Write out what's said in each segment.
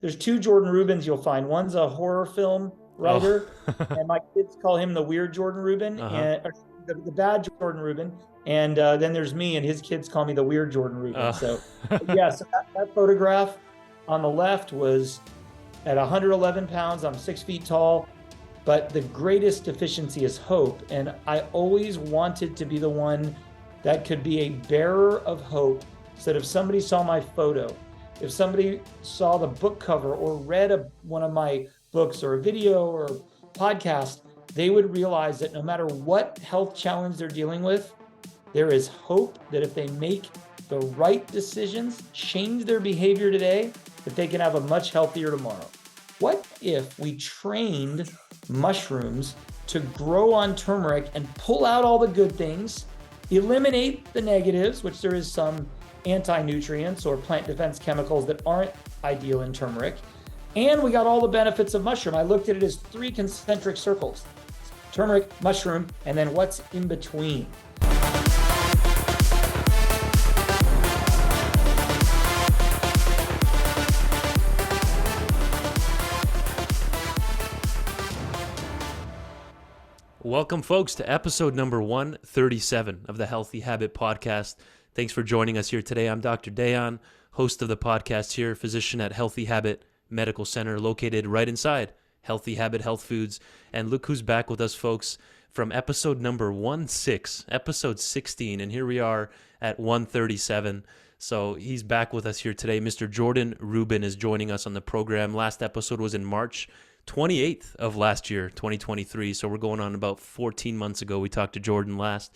there's two Jordan Rubins you'll find. One's a horror film writer, and my kids call him the weird Jordan Rubin, and the bad Jordan Rubin. And then there's me, and his kids call me the weird Jordan Rubin. So yeah, so that photograph on the left was at 111 pounds. I'm 6 feet tall, but the greatest deficiency is hope. And I always wanted to be the one that could be a bearer of hope. So that if somebody saw my photo, if somebody saw the book cover or read one of my books or a video or a podcast, they would realize that no matter what health challenge they're dealing with, there is hope that if they make the right decisions, change their behavior today, that they can have a much healthier tomorrow. What if we trained mushrooms to grow on turmeric and pull out all the good things, eliminate the negatives, which there is some anti-nutrients or plant defense chemicals that aren't ideal in turmeric, and we got all the benefits of mushroom. I looked at it as 3 concentric circles: turmeric, mushroom, and then what's in between. Welcome, folks, to episode number 137 of the Healthy Habit Podcast. Thanks for joining us here today. I'm Dr. Dayan, host of the podcast here, physician at Healthy Habit Medical Center, located right inside Healthy Habit Health Foods. And look who's back with us, folks, from episode number 16, and here we are at 137. So he's back with us here today. Mr. Jordan Rubin is joining us on the program. Last episode was in March 28th of last year, 2023. So we're going on about 14 months ago. We talked to Jordan last.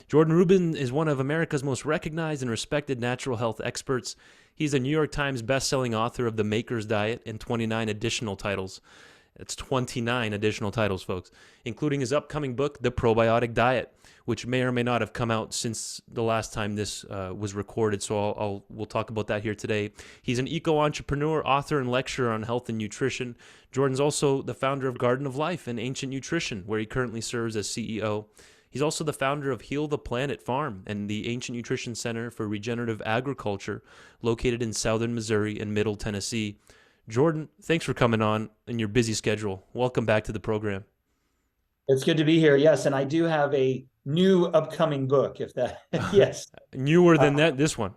Jordan Rubin is one of America's most recognized and respected natural health experts. He's a New York Times bestselling author of The Maker's Diet and 29 additional titles. It's 29 additional titles, folks, including his upcoming book, The Probiotic Diet, which may or may not have come out since the last time this was recorded. So we'll talk about that here today. He's an eco-entrepreneur, author, and lecturer on health and nutrition. Jordan's also the founder of Garden of Life and Ancient Nutrition, where he currently serves as CEO. He's also the founder of Heal the Planet Farm and the Ancient Nutrition Center for Regenerative Agriculture, located in southern Missouri and middle Tennessee. Jordan, thanks for coming on in your busy schedule. Welcome back to the program. It's good to be here. Yes, and I do have a new upcoming book, if that, yes. Newer than this one.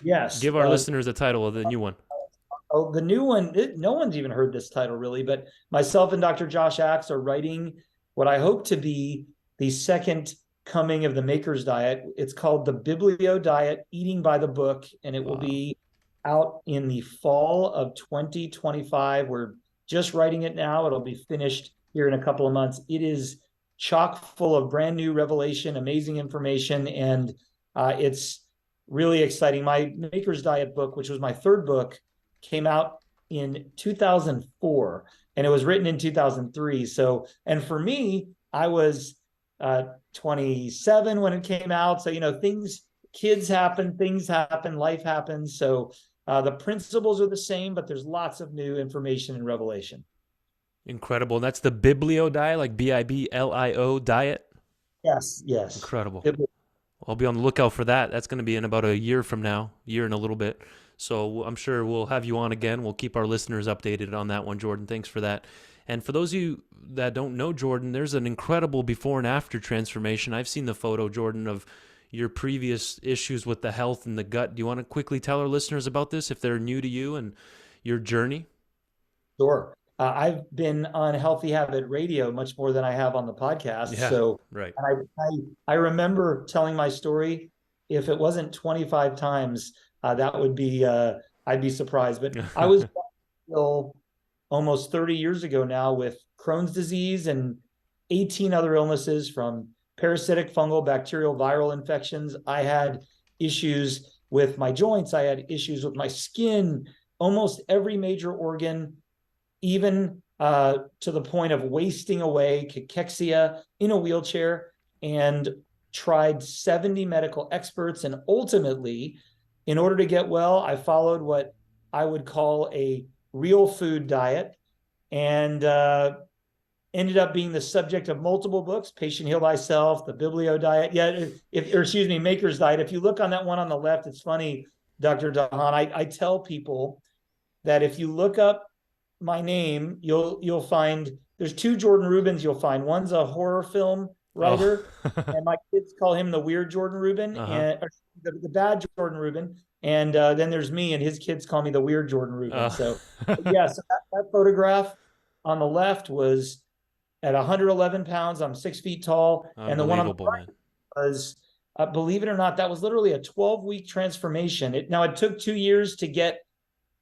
Yes. Give our listeners the title of the new one. Oh, the new one, no one's even heard this title really, but myself and Dr. Josh Axe are writing what I hope to be the second coming of the Maker's Diet. It's called the Biblio Diet, Eating by the Book, and it will be out in the fall of 2025. We're just writing it now. It'll be finished here in a couple of months. It is chock full of brand new revelation, amazing information, and it's really exciting. My Maker's Diet book, which was my third book, came out in 2004, and it was written in 2003. So, and for me, I was 27 when it came out. So, kids happen, things happen, life happens. So the principles are the same, but there's lots of new information and revelation. Incredible. And that's the Biblio Diet, like Biblio Diet? Yes. Incredible. I'll be on the lookout for that. That's going to be in about a year from now, year and a little bit. So I'm sure we'll have you on again. We'll keep our listeners updated on that one, Jordan. Thanks for that. And for those of you that don't know Jordan, there's an incredible before and after transformation. I've seen the photo, Jordan, of your previous issues with the health and the gut. Do you want to quickly tell our listeners about this if they're new to you and your journey? Sure. I've been on Healthy Habit Radio much more than I have on the podcast. Yeah, so right. And I remember telling my story. If it wasn't 25 times, that would be, I'd be surprised. But I was ill almost 30 years ago now with Crohn's disease and 18 other illnesses, from parasitic, fungal, bacterial, viral infections. I had issues with my joints. I had issues with my skin, almost every major organ, even to the point of wasting away, cachexia, in a wheelchair, and tried 70 medical experts. And ultimately, in order to get well, I followed what I would call a real food diet, and ended up being the subject of multiple books: Patient Heal Thyself, the Biblio Diet. Maker's Diet. If you look on that one on the left, it's funny, Dr. Dahan, I tell people that if you look up my name, you'll find there's two Jordan Rubins you'll find. One's a horror film writer, and my kids call him the weird Jordan Rubin, and the bad Jordan Rubin. And then there's me, and his kids call me the weird Jordan Rubin. So, yeah, so that photograph on the left was at 111 pounds. I'm 6 feet tall. And the one on the right was, believe it or not, that was literally a 12-week transformation. It took 2 years to get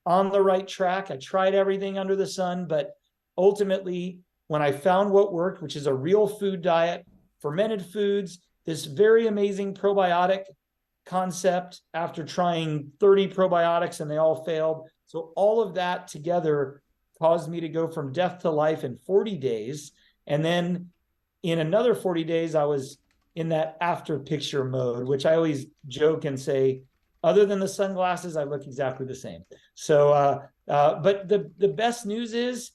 on the right track. I tried everything under the sun, but ultimately, when I found what worked, which is a real food diet, fermented foods, this very amazing probiotic concept after trying 30 probiotics and they all failed. So all of that together caused me to go from death to life in 40 days. And then in another 40 days, I was in that after picture mode, which I always joke and say, other than the sunglasses, I look exactly the same. So, but the best news is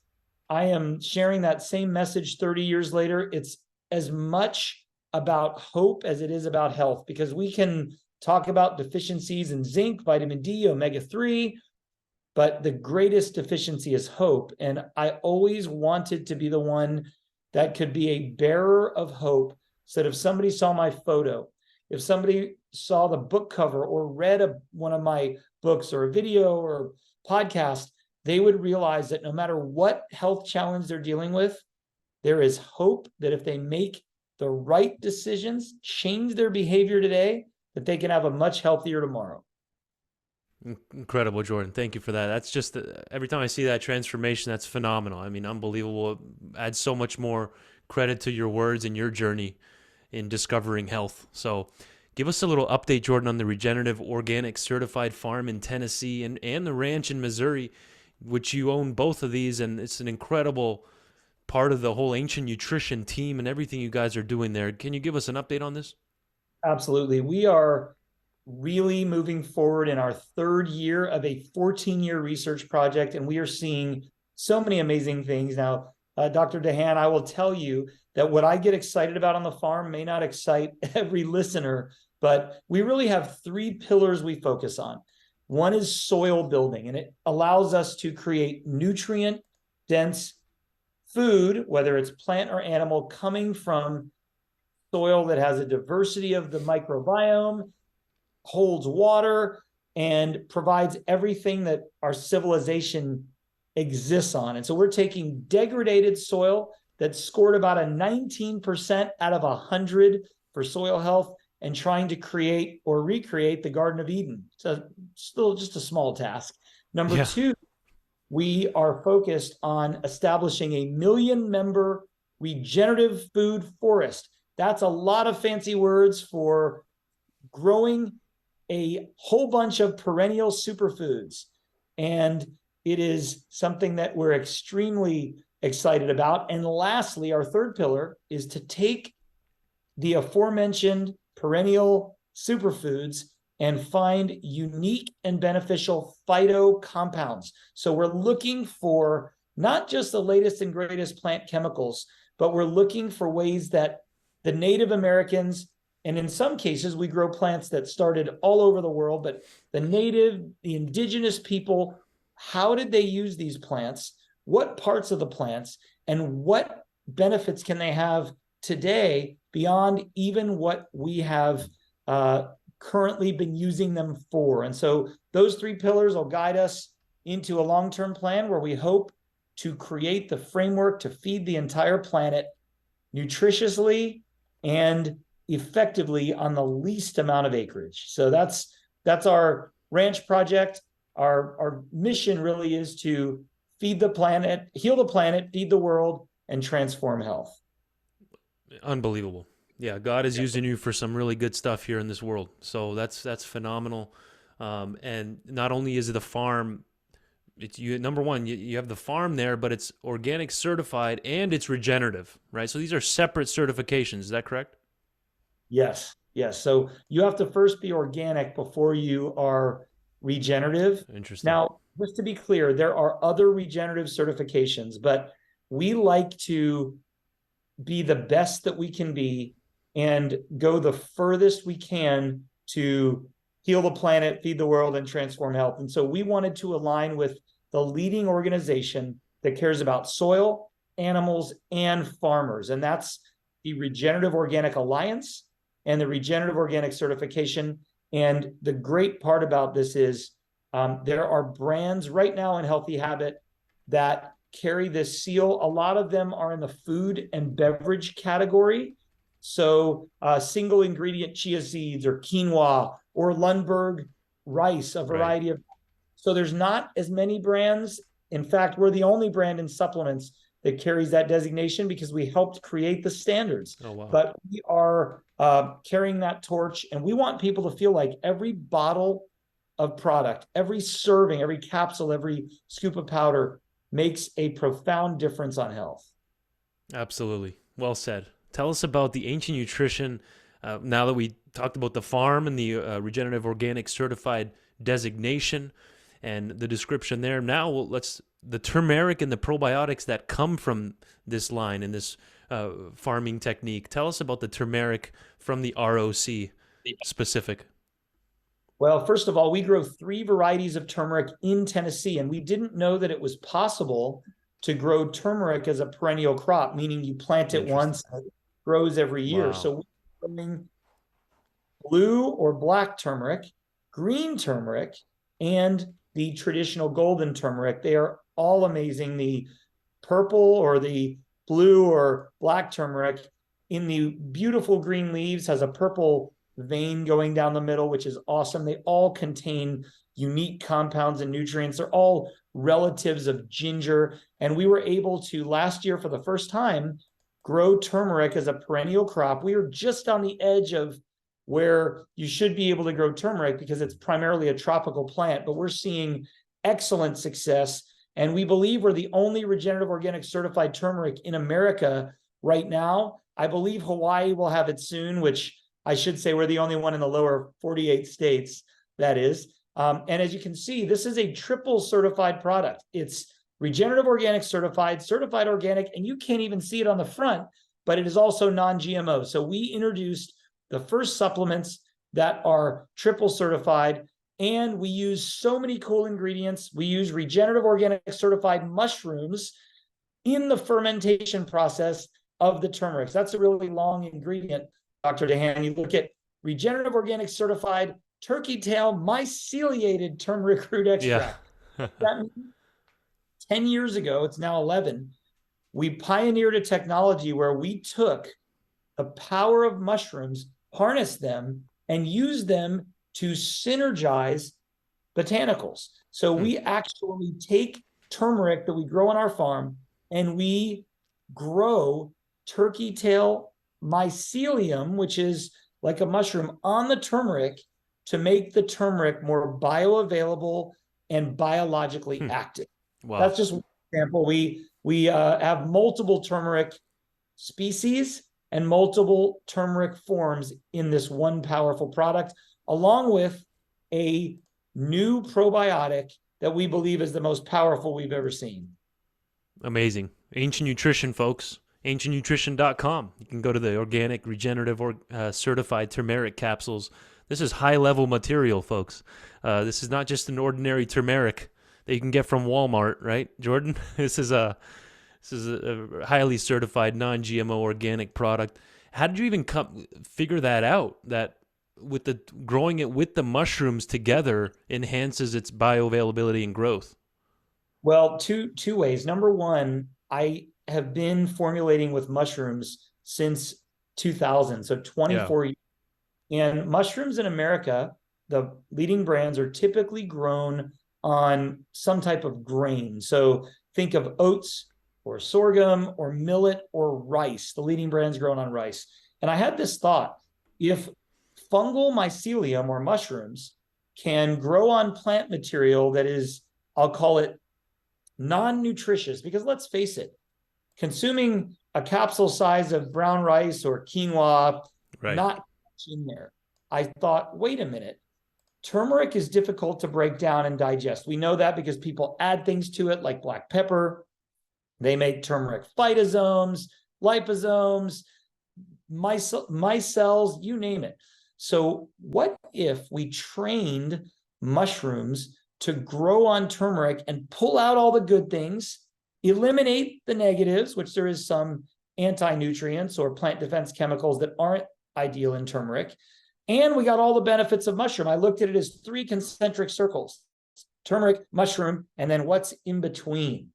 I am sharing that same message 30 years later. It's as much about hope as it is about health, because we can talk about deficiencies in zinc, vitamin D, omega-3, but the greatest deficiency is hope. And I always wanted to be the one that could be a bearer of hope. So that if somebody saw my photo, if somebody saw the book cover or read one of my books or a video or podcast, they would realize that no matter what health challenge they're dealing with, there is hope that if they make the right decisions, change their behavior today, that they can have a much healthier tomorrow. Incredible, Jordan. Thank you for that. That's just, every time I see that transformation, that's phenomenal. I mean, unbelievable. It adds so much more credit to your words and your journey in discovering health. So give us a little update, Jordan, on the Regenerative Organic Certified Farm in Tennessee and the ranch in Missouri, which you own both of these. And it's an incredible part of the whole Ancient Nutrition team and everything you guys are doing there. Can you give us an update on this? Absolutely. We are really moving forward in our third year of a 14-year research project, and we are seeing so many amazing things. Now, Dr. DeHaan, I will tell you that what I get excited about on the farm may not excite every listener, but we really have three pillars we focus on. One is soil building, and it allows us to create nutrient-dense food, whether it's plant or animal, coming from soil that has a diversity of the microbiome, holds water, and provides everything that our civilization exists on. And so we're taking degraded soil that scored about a 19% out of 100 for soil health and trying to create or recreate the Garden of Eden. So still just a small task. Number two, we are focused on establishing a 1 million member regenerative food forest. That's a lot of fancy words for growing a whole bunch of perennial superfoods. And it is something that we're extremely excited about. And lastly, our third pillar is to take the aforementioned perennial superfoods and find unique and beneficial phyto compounds. So we're looking for not just the latest and greatest plant chemicals, but we're looking for ways that the Native Americans, and in some cases, we grow plants that started all over the world, but the indigenous people, how did they use these plants? What parts of the plants and what benefits can they have today beyond even what we have currently been using them for? And so those three pillars will guide us into a long-term plan where we hope to create the framework to feed the entire planet nutritiously and effectively on the least amount of acreage. So that's our ranch project. Our mission really is to feed the planet, heal the planet, feed the world, and transform health. Unbelievable. Yeah, God is using you for some really good stuff here in this world. So that's phenomenal. And not only is it the farm, number one, you have the farm there, but it's organic certified and it's regenerative, right? So these are separate certifications. Is that correct? Yes. So you have to first be organic before you are regenerative. Interesting. Now, just to be clear, there are other regenerative certifications, but we like to be the best that we can be and go the furthest we can to heal the planet, feed the world, and transform health. And so we wanted to align with the leading organization that cares about soil, animals, and farmers. And that's the Regenerative Organic Alliance and the Regenerative Organic Certification. And the great part about this is there are brands right now in Healthy Habit that carry this seal. A lot of them are in the food and beverage category. So single ingredient chia seeds or quinoa or Lundberg rice, a variety of. So there's not as many brands. In fact, we're the only brand in supplements that carries that designation because we helped create the standards. Oh, wow. But we are carrying that torch, and we want people to feel like every bottle of product, every serving, every capsule, every scoop of powder makes a profound difference on health. Absolutely. Well said. Tell us about the Ancient Nutrition. Now that we talked about the farm and the Regenerative Organic Certified designation and the description there, now let's the turmeric and the probiotics that come from this line and this farming technique. Tell us about the turmeric from the ROC specific. Well, first of all, we grow 3 varieties of turmeric in Tennessee, and we didn't know that it was possible to grow turmeric as a perennial crop, meaning you plant it once and it grows every year. Wow. So we're growing blue or black turmeric, green turmeric, and the traditional golden turmeric. They are all amazing. The purple or the blue or black turmeric in the beautiful green leaves has a purple vein going down the middle, which is awesome. They all contain unique compounds and nutrients. They're all relatives of ginger. And we were able to, last year for the first time, grow turmeric as a perennial crop. We are just on the edge of where you should be able to grow turmeric because it's primarily a tropical plant, but we're seeing excellent success. And we believe we're the only regenerative organic certified turmeric in America right now. I believe Hawaii will have it soon, which I should say we're the only one in the lower 48 states, that is. And as you can see, this is a triple certified product. It's regenerative organic certified, certified organic, and you can't even see it on the front, but it is also non-GMO. So we introduced the first supplements that are triple certified, and we use so many cool ingredients. We use regenerative organic certified mushrooms in the fermentation process of the turmeric. So that's a really long ingredient, Dr. DeHaan. You look at regenerative organic certified turkey tail myceliated turmeric root extract. Yeah. That means 10 years ago, it's now 11, we pioneered a technology where we took the power of mushrooms, harnessed them, and used them to synergize botanicals. So we actually take turmeric that we grow on our farm and we grow turkey tail mycelium, which is like a mushroom, on the turmeric to make the turmeric more bioavailable and biologically active. Wow. That's just one example. We have multiple turmeric species and multiple turmeric forms in this one powerful product, along with a new probiotic that we believe is the most powerful we've ever seen. Amazing. Ancient Nutrition, folks. AncientNutrition.com. You can go to the organic, regenerative, or certified turmeric capsules. This is high-level material, folks. This is not just an ordinary turmeric that you can get from Walmart, right, Jordan? This is a highly certified, non-GMO organic product. How did you even figure that out? That with the growing it with the mushrooms together enhances its bioavailability and growth? Well, two ways. Number one, I have been formulating with mushrooms since 2000, so 24 years. And mushrooms in America, the leading brands are typically grown on some type of grain. So think of oats or sorghum or millet or rice. The leading brands grown on rice. And I had this thought, if fungal mycelium or mushrooms can grow on plant material that is, I'll call it non-nutritious, because let's face it, consuming a capsule size of brown rice or quinoa, not much in there. I thought, wait a minute, turmeric is difficult to break down and digest. We know that because people add things to it like black pepper. They make turmeric phytosomes, liposomes, micelles, you name it. So what if we trained mushrooms to grow on turmeric and pull out all the good things, eliminate the negatives, which there is some anti-nutrients or plant defense chemicals that aren't ideal in turmeric. And we got all the benefits of mushroom. I looked at it as 3 concentric circles: turmeric, mushroom, and then what's in between,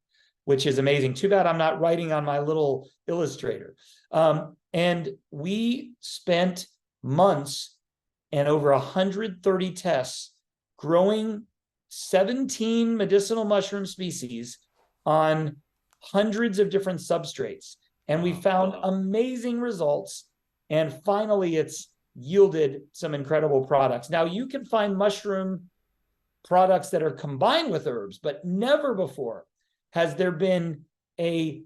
which is amazing. Too bad I'm not writing on my little illustrator. And we spent months and over 130 tests growing 17 medicinal mushroom species on hundreds of different substrates. And we found amazing results. And finally, it's yielded some incredible products. Now, you can find mushroom products that are combined with herbs, but never before has there been a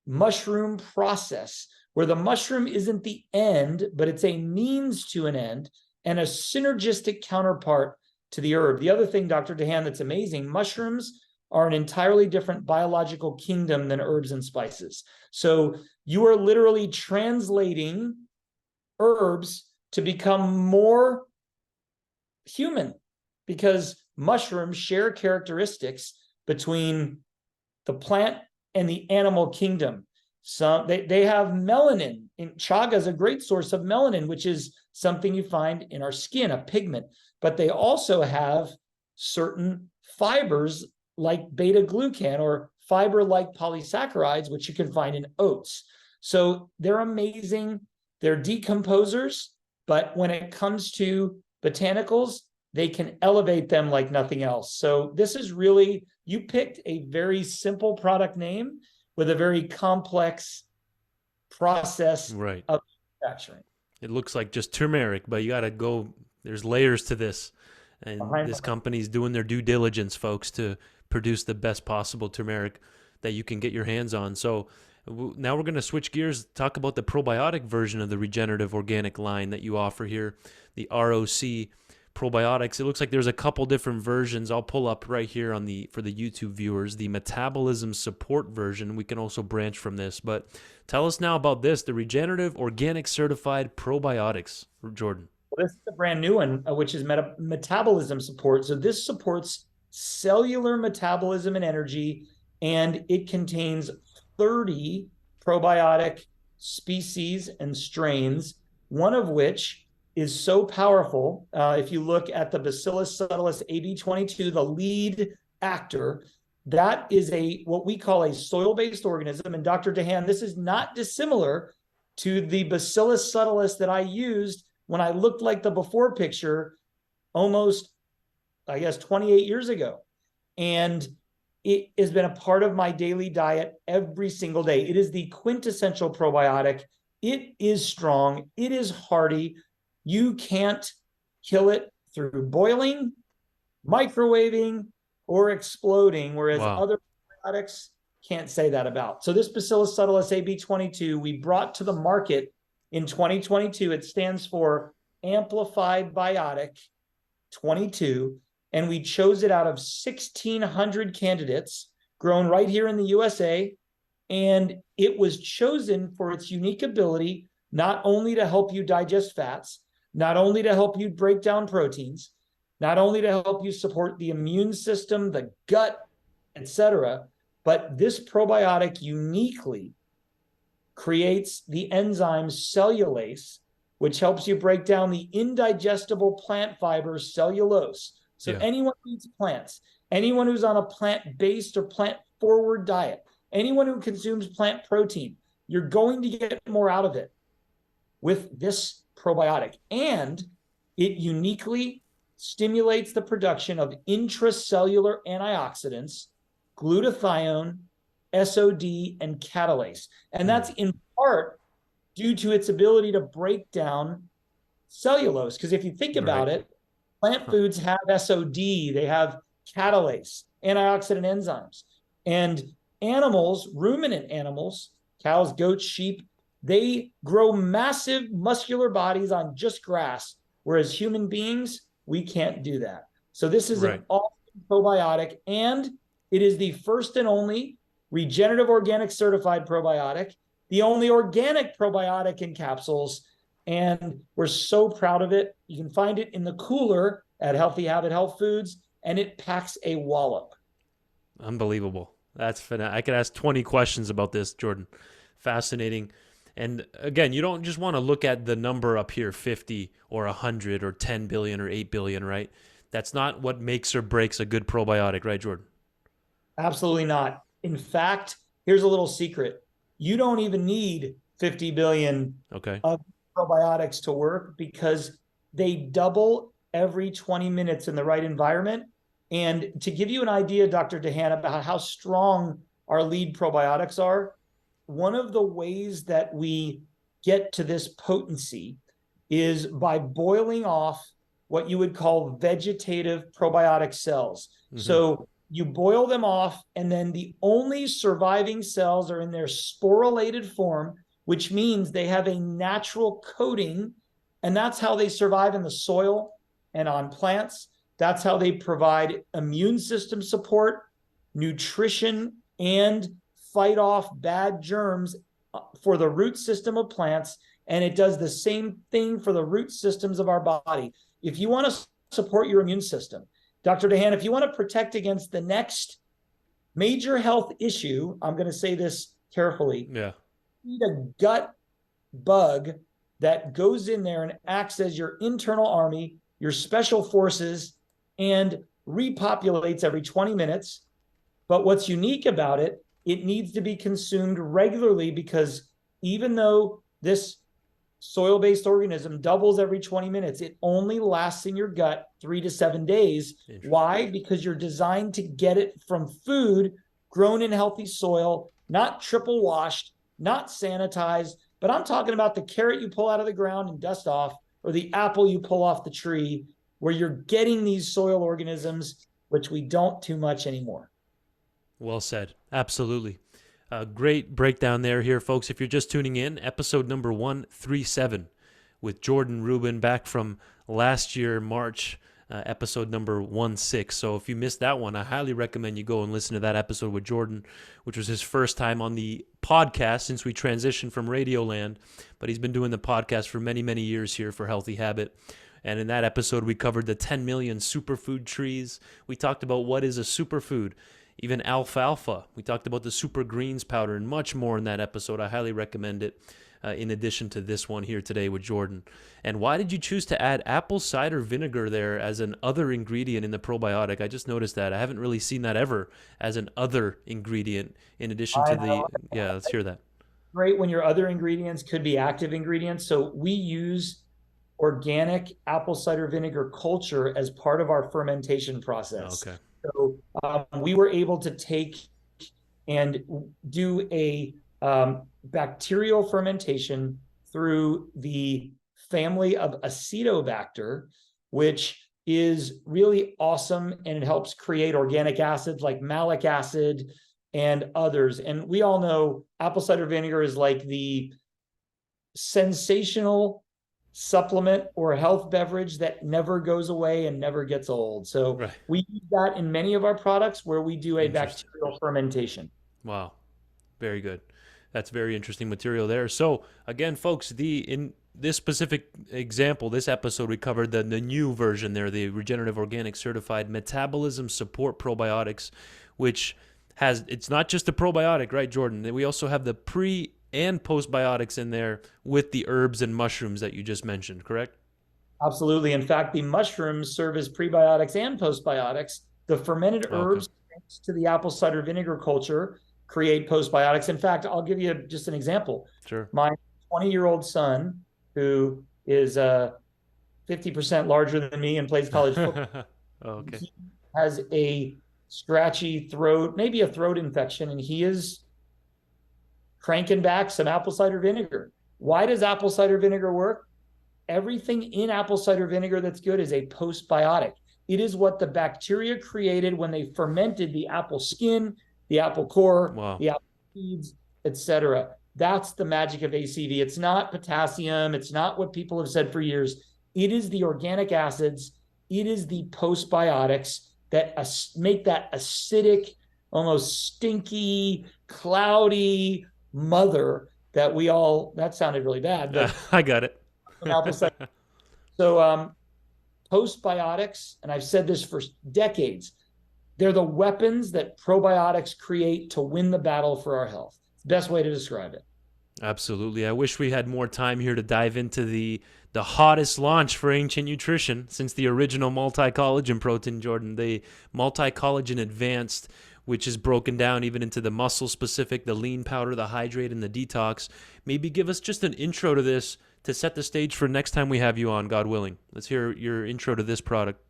mushroom process where the mushroom isn't the end, but it's a means to an end and a synergistic counterpart to the herb. The other thing, Dr. DeHaan, that's amazing, mushrooms are an entirely different biological kingdom than herbs and spices. So you are literally translating herbs to become more human, because mushrooms share characteristics between the plant and the animal kingdom. So they have melanin. Chaga is a great source of melanin, which is something you find in our skin, a pigment. But they also have certain fibers like beta-glucan or fiber-like polysaccharides, which you can find in oats. So they're amazing. They're decomposers, but when it comes to botanicals, they can elevate them like nothing else. So this is really, you picked a very simple product name with a very complex process of manufacturing. It looks like just turmeric, but you got to go, there's layers to this. And this company's doing their due diligence, folks, to produce the best possible turmeric that you can get your hands on. So now we're going to switch gears, talk about the probiotic version of the regenerative organic line that you offer here, the ROC Probiotics. It looks like there's a couple different versions. I'll pull up right here on for the YouTube viewers, the Metabolism Support version. We can also branch from this, but tell us now about this, the Regenerative Organic Certified Probiotics, Jordan. Well, this is a brand new one, which is Metabolism Support. So this supports cellular metabolism and energy, and it contains 30 probiotic species and strains, one of which is so powerful. If you look at the Bacillus subtilis AB22, the lead actor, that is what we call a soil-based organism. And Dr. DeHaan, this is not dissimilar to the Bacillus subtilis that I used when I looked like the before picture almost, 28 years ago. And it has been a part of my daily diet every single day. It is the quintessential probiotic. It is strong. It is hearty. You can't kill it through boiling, microwaving, or exploding, whereas other probiotics can't say that about. So this Bacillus subtilis AB22 we brought to the market in 2022. It stands for Amplified Biotic 22, and we chose it out of 1,600 candidates grown right here in the USA, and it was chosen for its unique ability not only to help you digest fats, not only to help you break down proteins, not only to help you support the immune system, the gut, etc., but this probiotic uniquely creates the enzyme cellulase, which helps you break down the indigestible plant fibers, cellulose. So anyone who eats plants, anyone who's on a plant-based or plant-forward diet, anyone who consumes plant protein, you're going to get more out of it with this probiotic. And it uniquely stimulates the production of intracellular antioxidants, glutathione, SOD, and catalase. And that's in part due to its ability to break down cellulose. Because if you think about it, plant foods have SOD, they have catalase, antioxidant enzymes. And animals, ruminant animals, cows, goats, sheep, they grow massive muscular bodies on just grass, whereas human beings, we can't do that. So this is an awesome probiotic, and it is the first and only regenerative organic certified probiotic, the only organic probiotic in capsules, and we're so proud of it. You can find it in the cooler at Healthy Habit Health Foods. and it packs a wallop. Unbelievable. That's phenomenal. I could ask 20 questions about this, Jordan. Fascinating. And again, you don't just want to look at the number up here, 50 or 100 or 10 billion or 8 billion, right? That's not what makes or breaks a good probiotic, right, Jordan? Absolutely not. In fact, here's a little secret. You don't even need 50 billion Okay. of probiotics to work, because they double every 20 minutes in the right environment. And to give you an idea, Dr. DeHaan, about how strong our lead probiotics are, one of the ways that we get to this potency is by boiling off what you would call vegetative probiotic cells. Mm-hmm. So you boil them off, and then the only surviving cells are in their sporulated form, which means they have a natural coating, and that's how they survive in the soil and on plants. That's how they provide immune system support, nutrition, and fight off bad germs for the root system of plants. And it does the same thing for the root systems of our body. If you want to support your immune system, Dr. DeHaan, if you want to protect against the next major health issue, I'm going to say this carefully. Yeah. You need a gut bug that goes in there and acts as your internal army, your special forces, and repopulates every 20 minutes. But what's unique about it, it needs to be consumed regularly, because even though this soil-based organism doubles every 20 minutes, it only lasts in your gut 3 to 7 days. Why? Because you're designed to get it from food grown in healthy soil, not triple washed, not sanitized. But I'm talking about the carrot you pull out of the ground and dust off, or the apple you pull off the tree, where you're getting these soil organisms, which we don't too much anymore. Well said. Absolutely. Great breakdown there here, folks. If you're just tuning in, episode number 137 with Jordan Rubin, back from last year, March, episode number 16. So if you missed that one, I highly recommend you go and listen to that episode with Jordan, which was his first time on the podcast since we transitioned from Radioland. But he's been doing the podcast for many, many years here for Healthy Habit. And in that episode, we covered the 10 million superfood trees. We talked about what is a superfood, even alfalfa. We talked about the super greens powder and much more in that episode. I highly recommend it, in addition to this one here today with Jordan. And why did you choose to add apple cider vinegar there as an other ingredient in the probiotic? I just noticed that. I haven't really seen that ever as an other ingredient in addition to the... Yeah, let's hear that. Great when your other ingredients could be active ingredients. So we use organic apple cider vinegar culture as part of our fermentation process. Okay. So we were able to take and do a bacterial fermentation through the family of Acetobacter, which is really awesome, and it helps create organic acids like malic acid and others. And we all know apple cider vinegar is like the sensational supplement or health beverage that never goes away and never gets old. So we use that in many of our products where we do a bacterial fermentation. Wow. Very good. That's very interesting material there. So again, folks, in this specific example, this episode, we covered the new version there, the Regenerative Organic Certified Metabolism Support Probiotics, which it's not just a probiotic, right, Jordan? We also have the pre and postbiotics in there with the herbs and mushrooms that you just mentioned, correct? Absolutely. In fact, the mushrooms serve as prebiotics and postbiotics. The fermented herbs, thanks to the apple cider vinegar culture, create postbiotics. In fact, I'll give you just an example. Sure. My 20-year-old son, who is 50% larger than me and plays college football, he has a scratchy throat, maybe a throat infection, and he is cranking back some apple cider vinegar. Why does apple cider vinegar work? Everything in apple cider vinegar that's good is a postbiotic. It is what the bacteria created when they fermented the apple skin, the apple core, the apple seeds, etc. That's the magic of ACV. It's not potassium. It's not what people have said for years. It is the organic acids. It is the postbiotics that make that acidic, almost stinky, cloudy mother that we all, that sounded really bad, but I got it. apple cider. So postbiotics, and I've said this for decades, they're the weapons that probiotics create to win the battle for our health. Best way to describe it. Absolutely. I wish we had more time here to dive into the hottest launch for ancient nutrition since the original multi-collagen protein, Jordan, the multi-collagen advanced, which is broken down even into the muscle specific, the lean powder, the hydrate, and the detox. Maybe give us just an intro to this to set the stage for next time we have you on, God willing. Let's hear your intro to this product.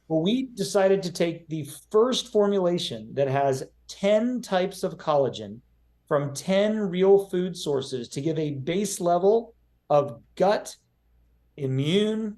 Well, we decided to take the first formulation that has 10 types of collagen from 10 real food sources to give a base level of gut, immune,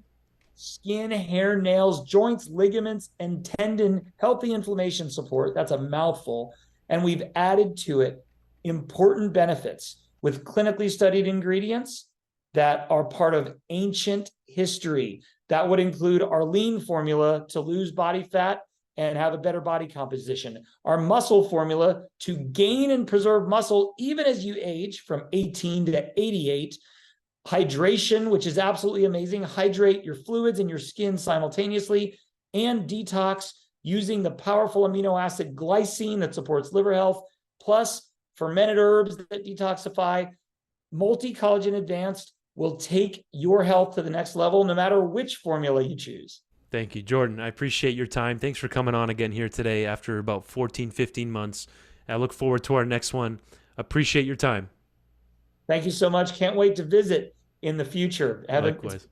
skin, hair, nails, joints, ligaments, and tendon healthy inflammation support. That's a mouthful. And we've added to it important benefits with clinically studied ingredients that are part of ancient history. That would include our lean formula to lose body fat and have a better body composition. Our muscle formula to gain and preserve muscle even as you age from 18 to 88. Hydration, which is absolutely amazing. Hydrate your fluids and your skin simultaneously. And detox using the powerful amino acid glycine that supports liver health, plus fermented herbs that detoxify. Multi-collagen advanced will take your health to the next level, no matter which formula you choose. Thank you, Jordan. I appreciate your time. Thanks for coming on again here today after about 14, 15 months. I look forward to our next one. Appreciate your time. Thank you so much. Can't wait to visit in the future. Likewise.